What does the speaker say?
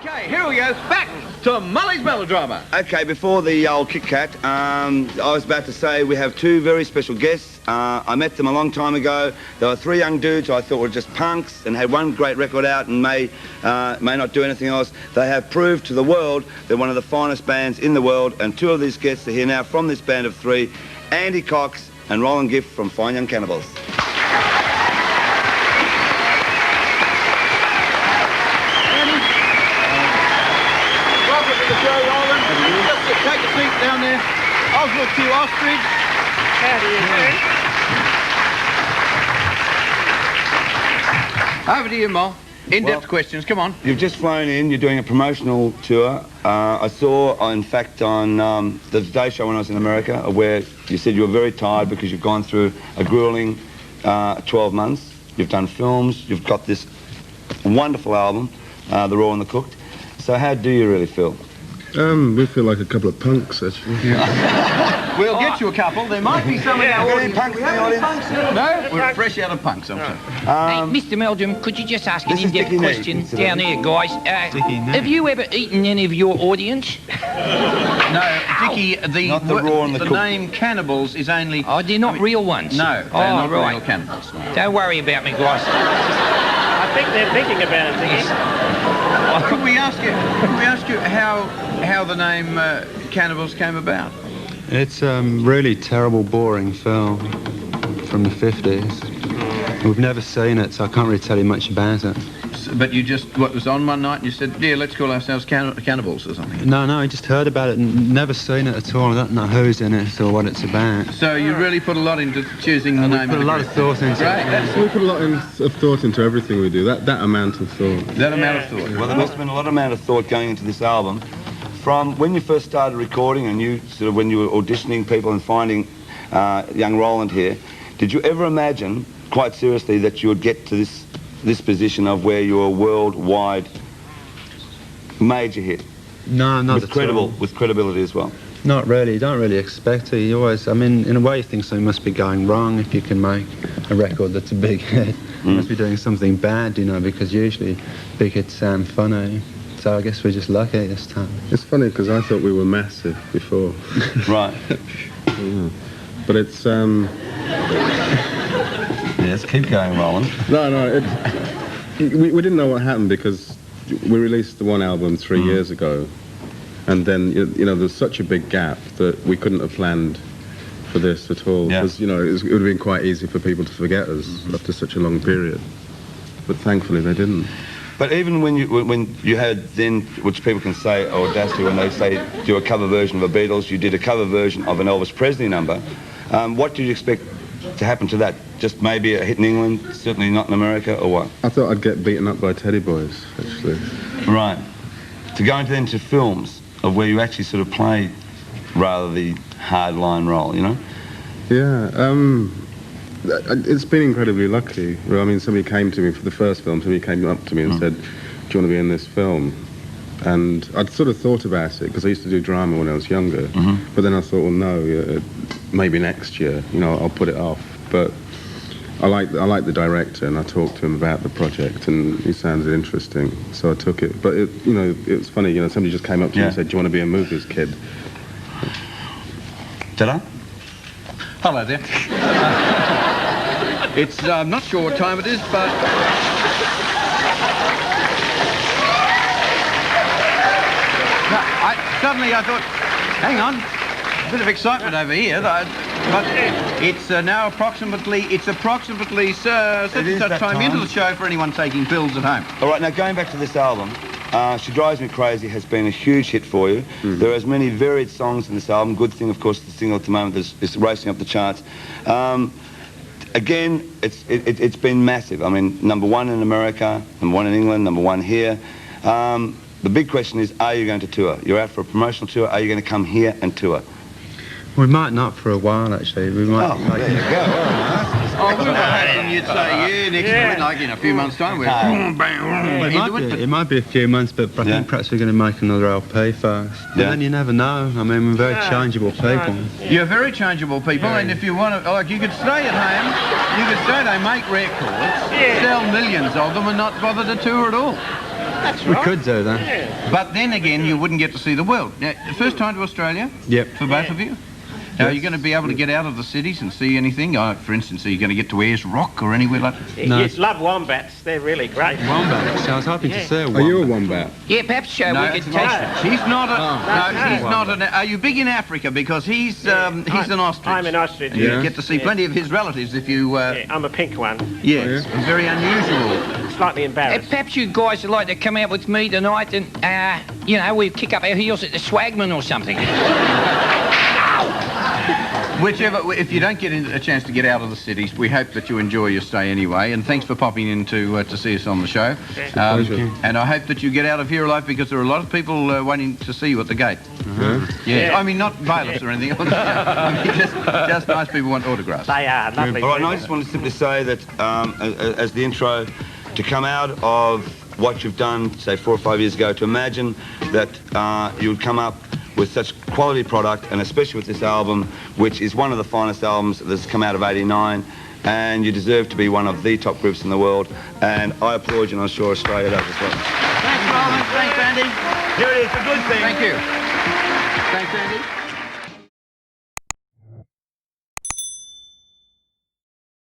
Okay, here we go. Back to Molly's melodrama. Okay, before the old Kit Kat, I was about to say we have two very special guests. I met them a long time ago. They were three young dudes I thought were just punks and had one great record out and may not do anything else. They have proved to the world they're one of the finest bands in the world, and two of these guests are here now from this band of three, Andy Cox and Roland Gift from Fine Young Cannibals. Take a seat down there. Oswald Q. Ostrich. How do you do? Over to you, Mol. In-depth questions, come on. You've just flown in, you're doing a promotional tour. I saw, in fact, on the Today Show when I was in America, where you said you were very tired because you've gone through a grueling 12 months. You've done films, you've got this wonderful album, The Raw and the Cooked. So how do you really feel? We feel like a couple of punks, actually. Yeah. We'll get you a couple. There might be some in our audience. Punks in the audience? No, we're fresh out of punks, I'm sorry. Hey, Mr. Meldrum, could you just ask an in-depth question down here, guys? Have you ever eaten any of your audience? No, Dickie, the name Cannibals is only... Oh, they're not real ones? No, they're not real cannibals. No. Don't worry about me, guys. I think they're thinking about it, Dickie. Could we ask you how the name Cannibals came about? It's a really terrible, boring film from the 50s. We've never seen it, so I can't really tell you much about it. But you just, what, was on one night and you said, yeah, let's call ourselves Cannibals or something? No, I just heard about it and never seen it at all. I don't know who's in it or what it's about. So you really put a lot into choosing the name? We put a lot of thought into it. We put a lot of thought into everything we do, that amount of thought. That amount of thought? Well, there must have been a lot of amount of thought going into this album. From when you first started recording and when you were auditioning people and finding young Roland here, did you ever imagine, quite seriously, that you would get to this position of where you're a worldwide major hit? No, not at all. With credibility as well? Not really. You don't really expect it. You always, I mean, in a way you think something must be going wrong if you can make a record that's a big hit. You must be doing something bad, you know, because usually big hits sound funny. So I guess we're just lucky this time. It's funny because I thought we were massive before. Right. Yeah. But it's... Yes, keep going, Roland. No, we didn't know what happened because we released the one album 3 years ago, and then, you know, there's such a big gap that we couldn't have planned for this at all. Because, you know, it would have been quite easy for people to forget us after such a long period. But thankfully they didn't. But even when you had then, which people can say audacity, when they say do a cover version of a Beatles, you did a cover version of an Elvis Presley number. What did you expect to happen to that? Just maybe a hit in England, certainly not in America, or what? I thought I'd get beaten up by Teddy Boys, actually. Right. To go into films of where you actually sort of play rather the hard-line role, you know? Yeah, it's been incredibly lucky. I mean, somebody came to me for the first film, somebody came up to me and said, do you want to be in this film? And I'd sort of thought about it, because I used to do drama when I was younger. But then I thought, well, no, maybe next year, you know, I'll put it off. But I like the director, and I talked to him about the project, and he sounded interesting, so I took it. But, you know, it was funny, you know, somebody just came up to me and said, do you want to be in movies, kid? Ta-da. Hello there. It's, I'm not sure what time it is, but... Suddenly I thought, hang on, a bit of excitement over here, but it's now approximately such and such time into the show for anyone taking pills at home. All right, now going back to this album, She Drives Me Crazy has been a huge hit for you. There are as many varied songs in this album. Good thing, of course, the single at the moment is racing up the charts. Again, it's been massive. I mean, #1 in America, #1 in England, #1 here. The big question is, are you going to tour? You're out for a promotional tour. Are you going to come here and tour? We might not for a while, actually. We might. Oh, there you go. Oh, we were hoping you'd say, next week, like in a few months' time, we're it might be a few months, but I think perhaps we're going to make another LP first. But then you never know. I mean, we're very changeable people. You're very changeable people, and if you want to, like, you could stay at home, make records, sell millions of them, and not bother to tour at all. That's We right. could do that. Yeah. But then again, you wouldn't get to see the world. Now, first time to Australia Yep. for both of you? Now, are you going to be able to get out of the cities and see anything? For instance, are you going to get to Ayers Rock or anywhere like that? No. You'd love wombats. They're really great. Wombat. I was hoping to see a wombat. Are you a wombat? Yeah, perhaps No, we could take... she's not a... No, she's not an... Are you big in Africa? Because he's an ostrich. I'm an ostrich. You Yeah. get to see plenty of his relatives if you... Yeah, I'm a pink one. Yes, Oh, very unusual. Slightly embarrassed. Perhaps you guys would like to come out with me tonight and, we kick up our heels at the Swagman or something. Whichever, if you don't get a chance to get out of the cities, we hope that you enjoy your stay anyway. And thanks for popping in to see us on the show. Pleasure. And I hope that you get out of here alive because there are a lot of people waiting to see you at the gate. Yeah. Yeah. I mean, not bailiffs or anything. I mean, just nice people want autographs. They are lovely. All right, and people. I just want to simply say that as the intro, to come out of what you've done, say 4 or 5 years ago, to imagine that you would come up with such quality product, and especially with this album, which is one of the finest albums that's come out of '89, and you deserve to be one of the top groups in the world, and I applaud you, and I'm sure Australia does as well. Thanks, Roland. Thanks, Andy. Here it is, a good thing. Thank you. Thanks, Andy.